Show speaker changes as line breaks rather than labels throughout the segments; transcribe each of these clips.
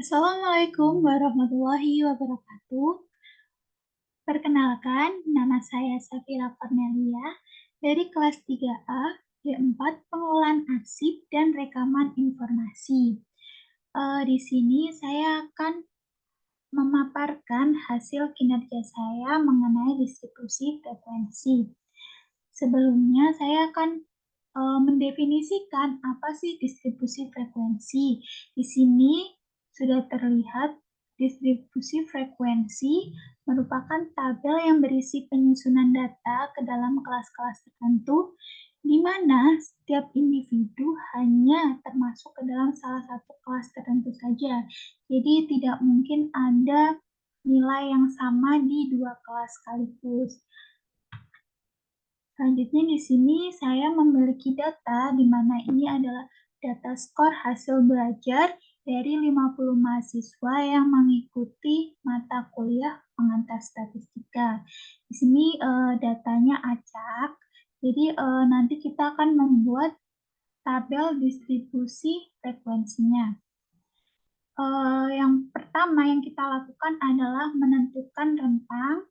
Assalamualaikum warahmatullahi wabarakatuh. Perkenalkan, nama saya Safira Cornelia dari kelas 3A D4 Pengelolaan Arsip dan Rekaman Informasi. Di sini saya akan memaparkan hasil kinerja saya mengenai distribusi frekuensi. Sebelumnya saya akan mendefinisikan apa sih distribusi frekuensi. Di sini sudah terlihat distribusi frekuensi merupakan tabel yang berisi penyusunan data ke dalam kelas-kelas tertentu, di mana setiap individu hanya termasuk ke dalam salah satu kelas tertentu saja. Jadi tidak mungkin ada nilai yang sama di dua kelas sekaligus. Selanjutnya di sini saya memiliki data di mana ini adalah data skor hasil belajar dari 50 mahasiswa yang mengikuti mata kuliah pengantar statistika. Di sini datanya acak. Jadi nanti kita akan membuat tabel distribusi frekuensinya. Yang pertama yang kita lakukan adalah menentukan rentang,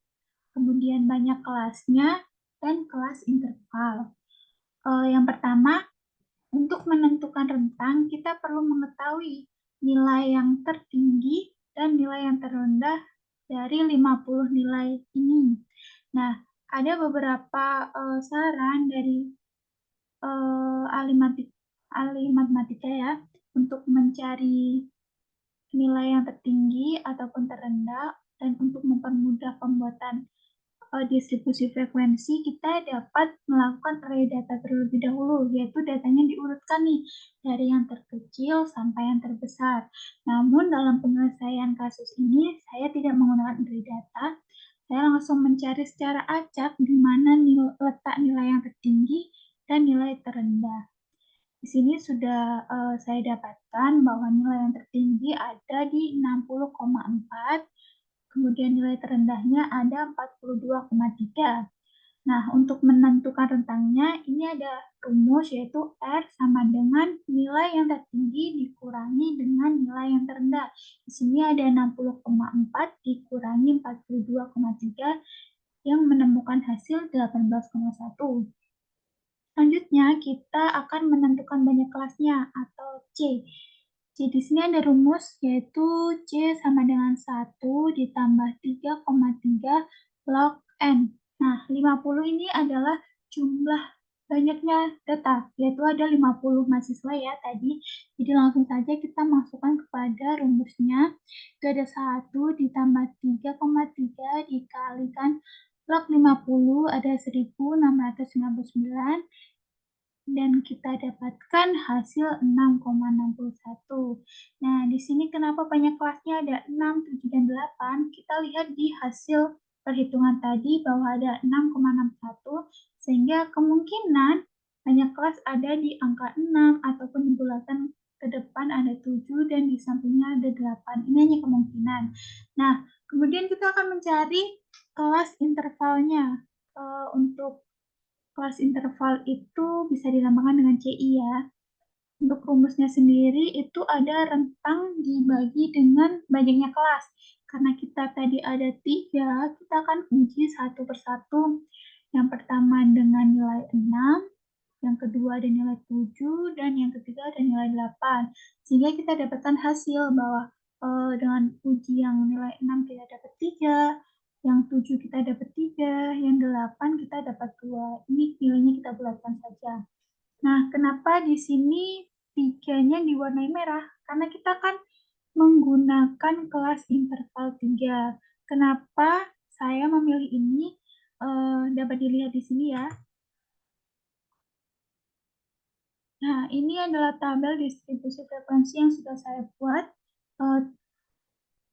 kemudian banyak kelasnya, dan kelas interval. Yang pertama, untuk menentukan rentang, kita perlu mengetahui nilai yang tertinggi dan nilai yang terendah dari 50 nilai ini. Nah, ada beberapa saran dari ahli matematika ya, untuk mencari nilai yang tertinggi ataupun terendah, dan untuk mempermudah pembuatan distribusi frekuensi, kita dapat melakukan array data terlebih dahulu, yaitu datanya diurutkan nih dari yang terkecil sampai yang terbesar. Namun dalam penyelesaian kasus ini, saya tidak menggunakan array data, saya langsung mencari secara acak di mana letak nilai yang tertinggi dan nilai terendah. Di sini sudah saya dapatkan bahwa nilai yang tertinggi ada di 60,4, kemudian nilai terendahnya ada 42,3. Nah, untuk menentukan rentangnya, ini ada rumus yaitu R sama dengan nilai yang tertinggi dikurangi dengan nilai yang terendah. Di sini ada 60,4 dikurangi 42,3 yang menemukan hasil 18,1. Selanjutnya, kita akan menentukan banyak kelasnya atau C. Jadi di sini ada rumus yaitu C sama dengan 1 ditambah 3,3 log N. Nah, 50 ini adalah jumlah banyaknya data, yaitu ada 50 mahasiswa ya tadi. Jadi langsung saja kita masukkan kepada rumusnya. Itu ada 1 ditambah 3,3 dikalikan log 50 ada 1699 dan kita dapatkan hasil 6,61. Nah, di sini kenapa banyak kelasnya ada 6, 7, dan 8? Kita lihat di hasil perhitungan tadi bahwa ada 6,61, sehingga kemungkinan banyak kelas ada di angka 6, ataupun di bulatan ke depan ada 7, dan di sampingnya ada 8. Ini hanya kemungkinan. Nah, kemudian kita akan mencari kelas intervalnya. Untuk kelas interval itu bisa dilambangkan dengan CI ya. Untuk rumusnya sendiri itu ada rentang dibagi dengan banyaknya kelas. Karena kita tadi ada 3, kita akan uji satu persatu. Yang pertama dengan nilai 6, yang kedua ada nilai 7, dan yang ketiga ada nilai 8. Sehingga kita dapatkan hasil bahwa dengan uji yang nilai 6 kita dapat 3, yang 7 kita dapat 3, yang 8 kita dapat 2. Ini nilainya kita bulatkan saja. Nah, kenapa di sini 3-nya diwarnai merah? Karena kita kan menggunakan kelas interval 3. Kenapa saya memilih ini? Dapat dilihat di sini ya. Nah, ini adalah tabel distribusi frekuensi yang sudah saya buat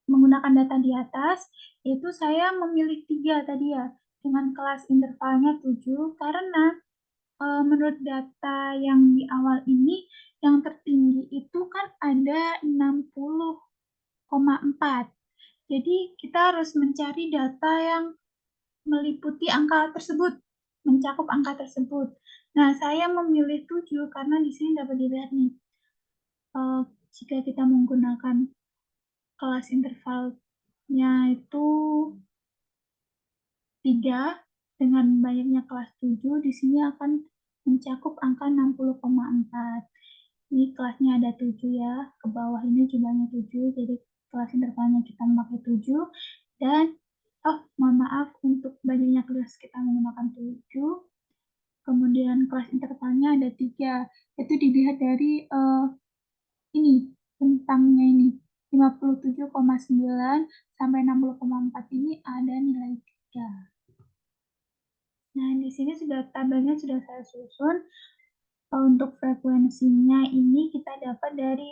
menggunakan data di atas. Itu saya memilih 3 tadi ya, dengan kelas intervalnya 7, karena menurut data yang di awal ini, yang tertinggi itu kan ada 60,4. Jadi kita harus mencari data yang meliputi angka tersebut, mencakup angka tersebut. Nah, saya memilih 7 karena di sini dapat dilihat nih, jika kita menggunakan kelas intervalnya itu 3, dengan banyaknya kelas 7, di sini akan mencakup angka 60,4. Ini kelasnya ada 7 ya, ke bawah ini jumlahnya 7, jadi kelas intervalnya kita memakai 7, dan mohon maaf, untuk banyaknya kelas kita menggunakan 7, kemudian kelas intervalnya ada 3, itu dilihat dari ini, tentangnya ini, 57,9 sampai 60,4 ini ada nilai 3. Nah, di sini tabelnya sudah saya susun. Untuk frekuensinya ini kita dapat dari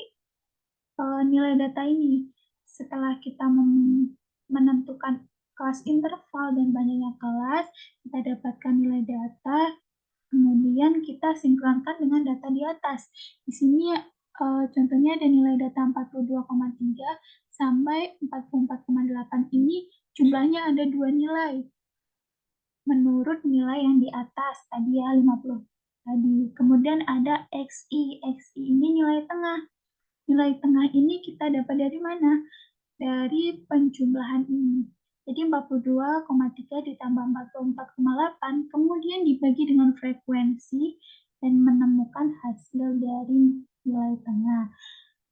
nilai data ini. Setelah kita menentukan kelas interval dan banyaknya kelas, kita dapatkan nilai data, kemudian kita sinkronkan dengan data di atas. Di sini contohnya ada nilai data 42,3 sampai 44,8 ini jumlahnya ada 2 nilai. Menurut nilai yang di atas tadi ya 50 tadi. Kemudian ada XI. XI ini nilai tengah. Nilai tengah ini kita dapat dari mana? Dari penjumlahan ini. Jadi 42,3 ditambah 44,8 kemudian dibagi dengan frekuensi dan menemukan hasil dari nilai tengah.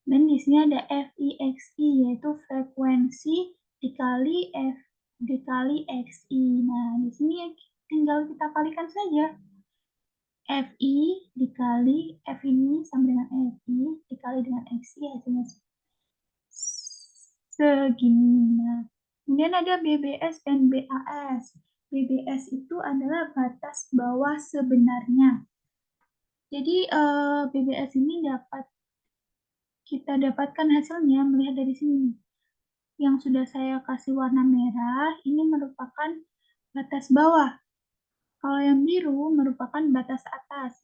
Dan di sini ada FIXI yaitu frekuensi dikali XI. Nah, di sini tinggal kita kalikan saja. FI dikali F ini sama dengan FI dikali dengan XI hasilnya segini. Nah, kemudian ada BBS dan BAS. BBS itu adalah batas bawah sebenarnya. Jadi BBS ini kita dapatkan hasilnya melihat dari sini. Yang sudah saya kasih warna merah ini merupakan batas bawah. Kalau yang biru merupakan batas atas.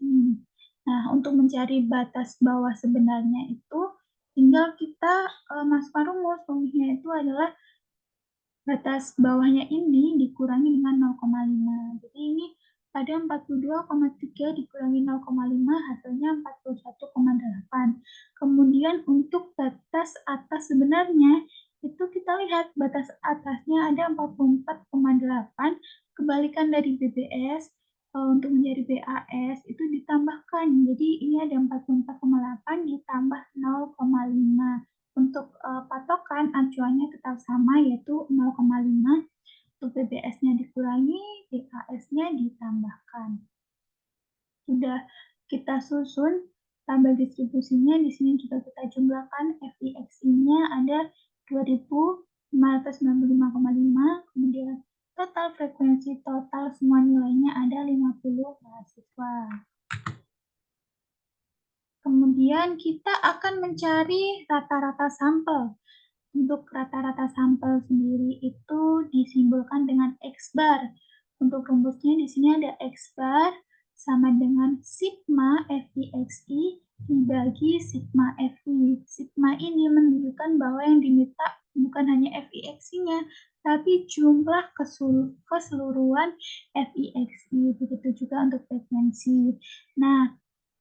Nah, untuk mencari batas bawah sebenarnya itu tinggal kita masukkan rumus. Rumusnya itu adalah batas bawahnya ini dikurangi dengan 0,5. Jadi ini pada 42,3 dikurangi 0,5 hasilnya 41,8. Kemudian untuk batas atas sebenarnya itu kita lihat batas atasnya ada 44,8, kebalikan dari BBS. Untuk menjadi BAS itu ditambahkan. Jadi ini ada 44,8 ditambah 0,5. Untuk patokan acuannya tetap sama yaitu 0,5. Untuk BBS-nya dikurangi, BAS-nya ditambahkan. Sudah kita susun tabel distribusinya, di sini juga kita jumlahkan FIXI-nya ada 2595,5, kemudian total frekuensi total semua nilainya ada 50 mahasiswa. Kemudian kita akan mencari rata-rata sampel. Untuk rata-rata sampel sendiri itu disimbolkan dengan X bar. Untuk rumusnya di sini ada X bar sama dengan sigma FIXI dibagi sigma FI. Sigma ini menunjukkan bahwa yang diminta bukan hanya FIXI-nya, tapi jumlah keseluruhan FIXI. Begitu juga untuk frekuensi. Nah,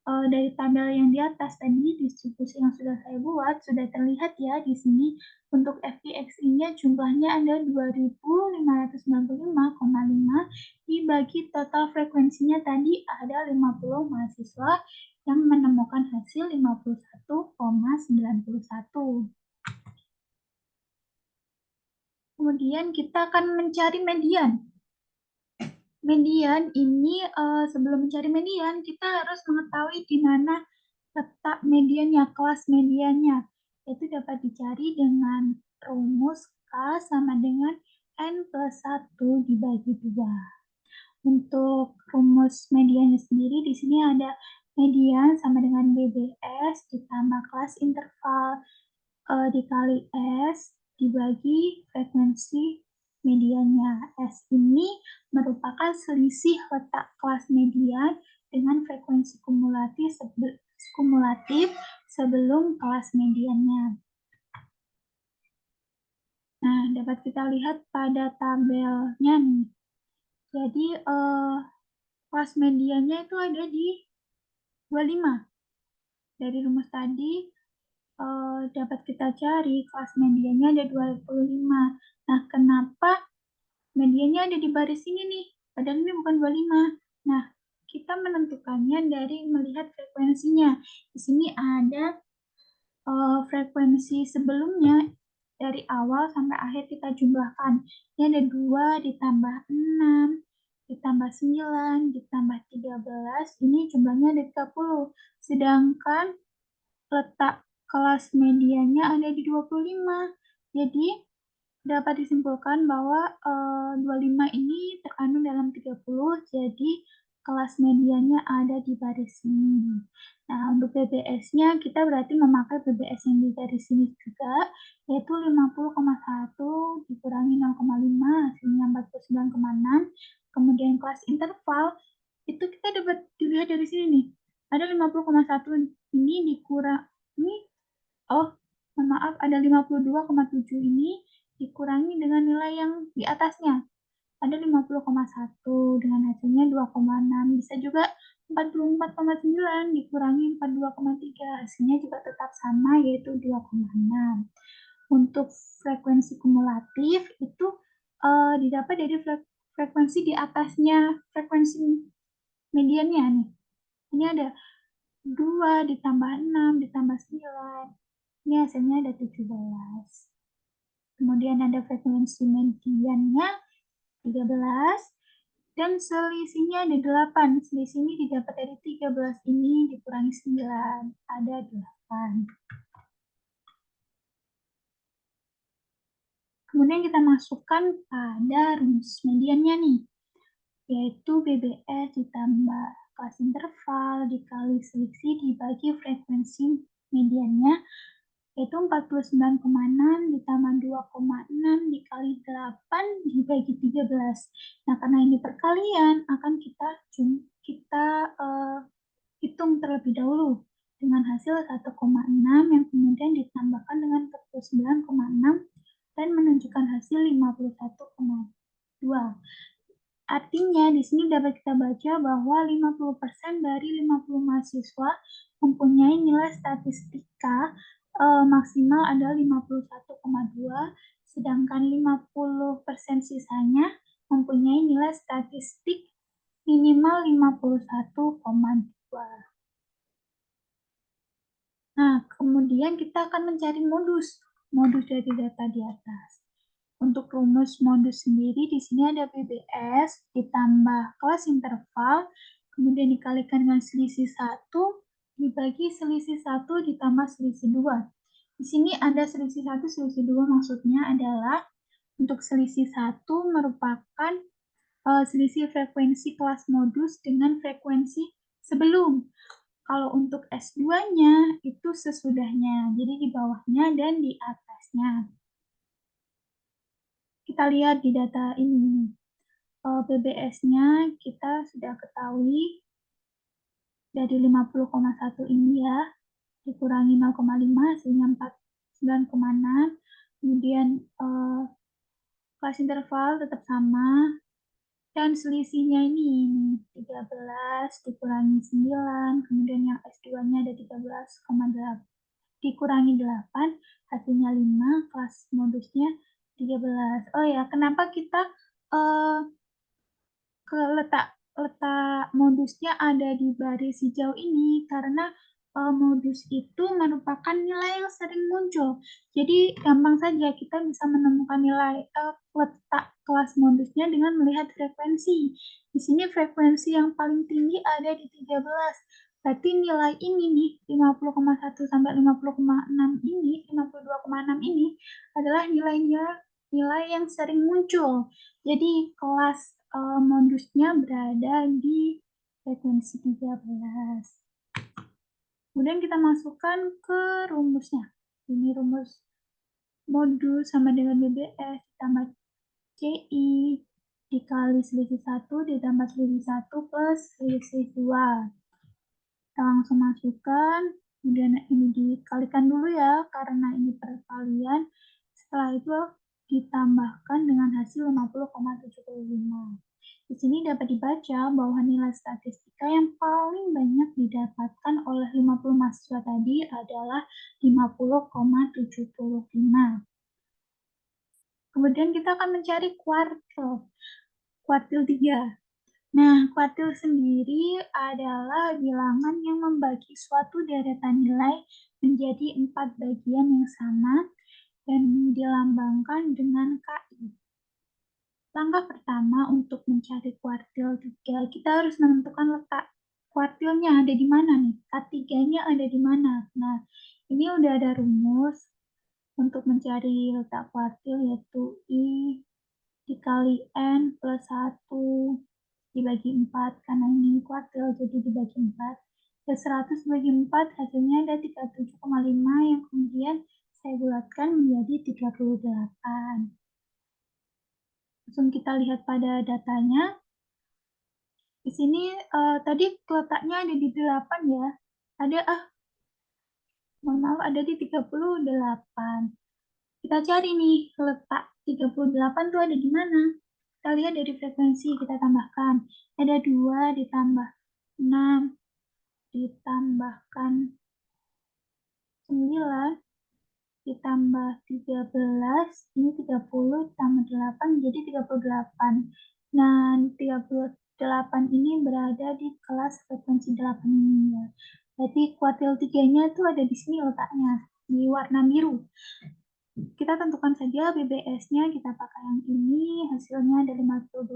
dari tabel yang di atas tadi, distribusi yang sudah saya buat, sudah terlihat ya di sini. Untuk FIXI-nya jumlahnya ada 2595,5 dibagi total frekuensinya tadi ada 50 mahasiswa yang menemukan hasil 51,91. Kemudian kita akan mencari median. Median ini sebelum mencari median kita harus mengetahui di mana letak mediannya, kelas mediannya. Itu dapat dicari dengan rumus K sama dengan N plus 1 dibagi 2. Untuk rumus mediannya sendiri di sini ada median sama dengan BBS ditambah kelas interval dikali S dibagi frekuensi mediannya. S ini merupakan selisih letak kelas median dengan frekuensi kumulatif sebelum kelas mediannya. Nah, dapat kita lihat pada tabelnya nih. Jadi, kelas mediannya itu ada di 25. Dari rumus tadi, dapat kita cari kelas mediannya ada 25. Nah, kenapa mediannya ada di baris ini nih? Padahal ini bukan 25. Nah, kita menentukannya dari melihat frekuensinya. Di sini ada frekuensi sebelumnya dari awal sampai akhir kita jumlahkan. Ini ada 2 ditambah 6, ditambah 9, ditambah 13, ini jumlahnya ada 30. Sedangkan letak kelas mediannya ada di 25. Jadi, dapat disimpulkan bahwa 25 ini terkandung dalam 30, jadi kelas mediannya ada di baris ini. Nah, untuk PBS-nya kita berarti memakai PBS yang di garis sini juga, yaitu 50,1 dikurangi 0,5, hasilnya 49,6. Kemudian kelas interval, itu kita dapat dilihat dari sini nih. Ada 50,1 ini dikurangi, mohon maaf, ada 52,7 ini dikurangi dengan nilai yang di atasnya. Ada 50,1 dengan hasilnya 2,6. Bisa juga 44,9 dikurangi 42,3. Hasilnya juga tetap sama, yaitu 2,6. Untuk frekuensi kumulatif itu didapat dari frekuensi di atasnya frekuensi mediannya nih. Ini ada 2 ditambah 6 ditambah 9. Ini hasilnya ada 17. Kemudian ada frekuensi mediannya 13, dan selisihnya ada 8. Selisih ini didapat dari 13 ini dikurangi 9, ada 8. Kemudian kita masukkan pada rumus mediannya nih, yaitu BBS ditambah kelas interval dikali selisih dibagi frekuensi mediannya, yaitu 49,6 ditambah 2,6 dikali 8 dibagi 13. Nah, karena ini perkalian, akan kita hitung terlebih dahulu dengan hasil 1,6 yang kemudian ditambahkan dengan 49,6 dan menunjukkan hasil 51,2. Artinya, di sini dapat kita baca bahwa 50% dari 50 mahasiswa mempunyai nilai statistika maksimal adalah 51,2, sedangkan 50% sisanya mempunyai nilai statistik minimal 51,2. Nah, kemudian kita akan mencari modus dari data di atas. Untuk rumus modus sendiri, di sini ada BBS ditambah kelas interval, kemudian dikalikan dengan selisih 1, dibagi selisih 1 ditambah selisih 2. Di sini ada selisih 1, selisih 2 maksudnya adalah untuk selisih 1 merupakan selisih frekuensi kelas modus dengan frekuensi sebelum. Kalau untuk S2-nya itu sesudahnya, jadi di bawahnya dan di atasnya. Kita lihat di data ini, PBS-nya kita sudah ketahui dari 50,1 ini ya, dikurangi 0,5 hasilnya 49,6. Kemudian kelas interval tetap sama, dan selisihnya ini 13 dikurangi 9, kemudian yang S2-nya ada 13,8 dikurangi 8, hasilnya 5, kelas modusnya 13. Oh ya, kenapa kita letak modusnya ada di baris hijau ini? Karena modus itu merupakan nilai yang sering muncul. Jadi gampang saja kita bisa menemukan nilai letak kelas modusnya dengan melihat frekuensi. Di sini frekuensi yang paling tinggi ada di 13. Berarti nilai ini nih, 50,1 sampai 50,6 ini, 52,6 ini adalah nilai yang sering muncul. Jadi kelas modusnya berada di frekuensi 13. Kemudian kita masukkan ke rumusnya. Ini rumus modus sama dengan BBS ditambah CI dikali selisih 1 ditambah selisih 1 plus selisih 2. Kita langsung masukkan, kemudian ini dikalikan dulu ya, karena ini perkalian. Setelah itu ditambahkan dengan hasil 50,75. Di sini dapat dibaca bahwa nilai statistika yang paling banyak didapatkan oleh 50 mahasiswa tadi adalah 50,75. Kemudian kita akan mencari kuartil. Kuartil 3. Nah, kuartil sendiri adalah bilangan yang membagi suatu deretan nilai menjadi 4 bagian yang sama dan dilambangkan dengan KI. Langkah pertama untuk mencari kuartil 3, kita harus menentukan letak kuartilnya ada di mana nih, K3-nya ada di mana. Nah, ini udah ada rumus untuk mencari letak kuartil, yaitu I dikali N plus 1 dibagi 4, karena ini kuartil jadi dibagi 4. Ya, 100 dibagi 4 hasilnya ada 37,5 yang kemudian saya bulatkan menjadi 38. Langsung kita lihat pada datanya. Di sini tadi letaknya ada di 8 ya. Ada mohon maaf, ada di 38. Kita cari nih letak 38 tuh ada di mana. Kita lihat dari frekuensi, kita tambahkan. Ada 2 ditambah 6 ditambahkan 9 ditambah 13, ini 30 ditambah 8 jadi 38. Nah, 38 ini berada di kelas frekuensi 8 ini ya. Berarti kuartil 3-nya itu ada di sini letaknya, di warna biru. Kita tentukan saja BBS-nya, kita pakai yang ini, hasilnya ada 52,2,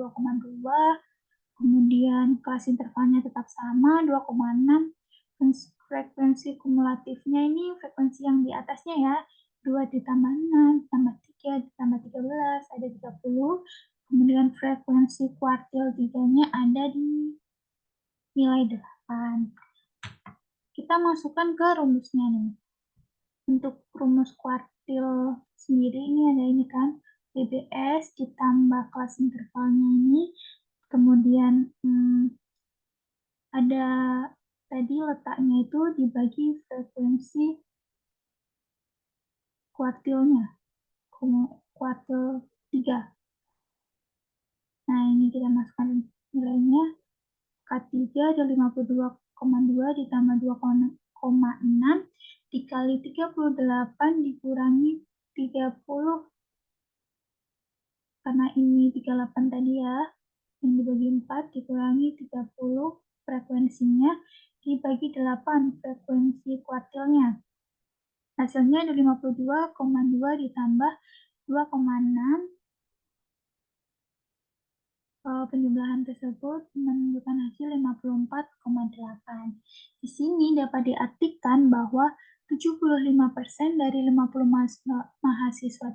kemudian kelas intervalnya tetap sama, 2,6, frekuensi kumulatifnya ini frekuensi yang di atasnya ya, 2 ditambah 6, ditambah 3, ditambah 13, ada 30, kemudian frekuensi kuartil 3-nya ada di nilai 8. Kita masukkan ke rumusnya nih. Untuk rumus kuartil sendiri ini ada ini kan, BBS ditambah kelas intervalnya ini, kemudian ada tadi letaknya itu dibagi frekuensi kuartilnya, kuartil 3. Nah, ini kita masukkan nilainya. K3 ada 52,2 ditambah 2,6 dikali 38 dikurangi 30, karena ini 38 tadi ya, yang dibagi 4 dikurangi 30 frekuensinya dibagi 8 frekuensi kuartilnya. Hasilnya ada 52,2 ditambah 2,6. Penjumlahan tersebut menunjukkan hasil 54,8. Di sini dapat diartikan bahwa 75% dari 50 mahasiswa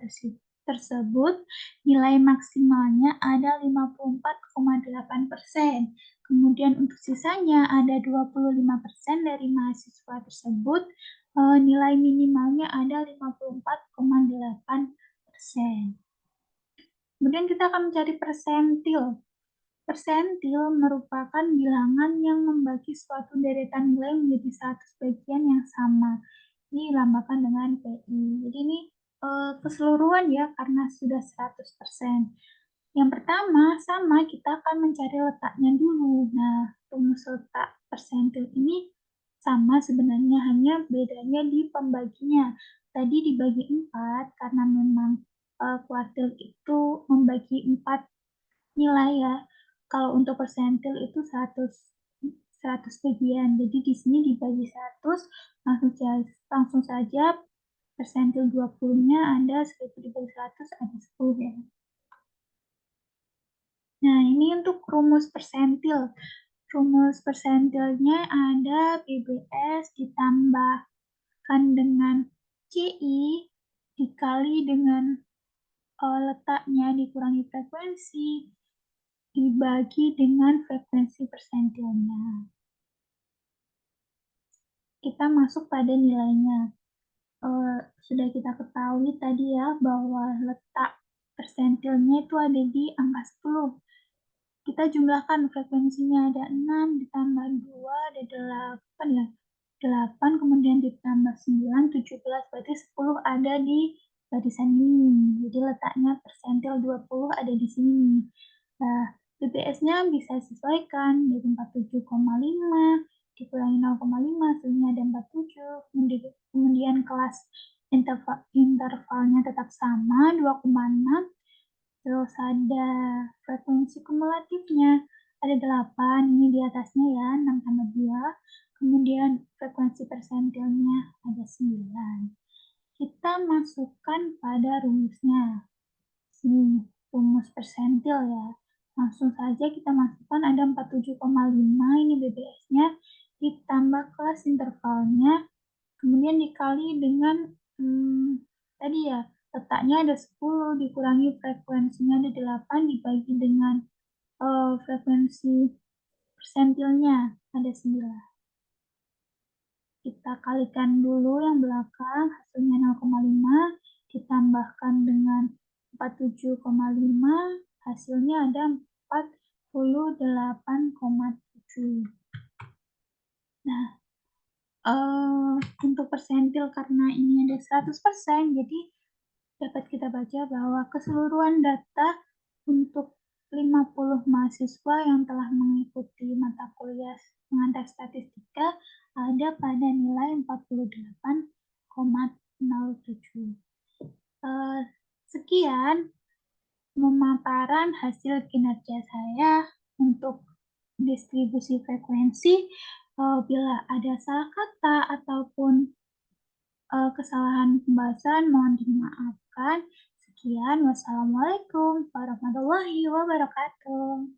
tersebut nilai maksimalnya ada 54,8%. Kemudian untuk sisanya ada 25% dari mahasiswa tersebut nilai minimalnya ada 54,8%. Kemudian kita akan mencari persentil. Persentil merupakan bilangan yang membagi suatu deretan nilai menjadi 100 bagian yang sama. Ini dilambangkan dengan PI. Jadi ini keseluruhan ya, karena sudah 100%. Yang pertama, sama kita akan mencari letaknya dulu. Nah, rumus letak persentil ini sama sebenarnya, hanya bedanya di pembaginya. Tadi dibagi 4, karena memang kuartil itu membagi 4 nilai ya. Kalau untuk persentil itu 100 bagian. Jadi di sini dibagi 100, langsung saja persentil 20-nya ada 1000 dibagi 100 ada 10 ya. Nah, ini untuk rumus persentil. Rumus persentilnya ada BBS ditambahkan dengan CI dikali dengan letaknya dikurangi frekuensi dibagi dengan frekuensi persentilnya. Kita masuk pada nilainya. Sudah kita ketahui tadi ya bahwa letak persentilnya itu ada di angka 10. Kita jumlahkan frekuensinya ada 6 ditambah 2 ada 8 ya. 8 kemudian ditambah 9, 17, berarti 10 ada di barisan ini. Jadi letaknya persentil 20 ada di sini. Nah, BPS-nya bisa sesuaikan dari 47,5 dikurangi 0,5 hasilnya ada 47, kemudian kelas intervalnya tetap sama 2,6, terus ada frekuensi kumulatifnya ada 8, ini di atasnya ya 6 tambah 2, kemudian frekuensi persentilnya ada 9. Kita masukkan pada rumusnya. Sini rumus persentil ya. Langsung saja kita masukkan ada 47,5 ini BBS-nya ditambah kelas intervalnya, kemudian dikali dengan tadi ya letaknya ada 10 dikurangi frekuensinya ada 8 dibagi dengan frekuensi persentilnya ada 9. Kita kalikan dulu yang belakang, hasilnya 0,5, ditambahkan dengan 47,5, hasilnya ada 48,7. Nah, untuk persentil karena ini ada 100%, jadi dapat kita baca bahwa keseluruhan data untuk 50 mahasiswa yang telah mengikuti mata kuliah pengantar statistika ada pada nilai 48,07. Sekian pemaparan hasil kinerja saya untuk distribusi frekuensi. Bila ada salah kata ataupun kesalahan pembahasan mohon dimaafkan. Sekian, wassalamualaikum warahmatullahi wabarakatuh.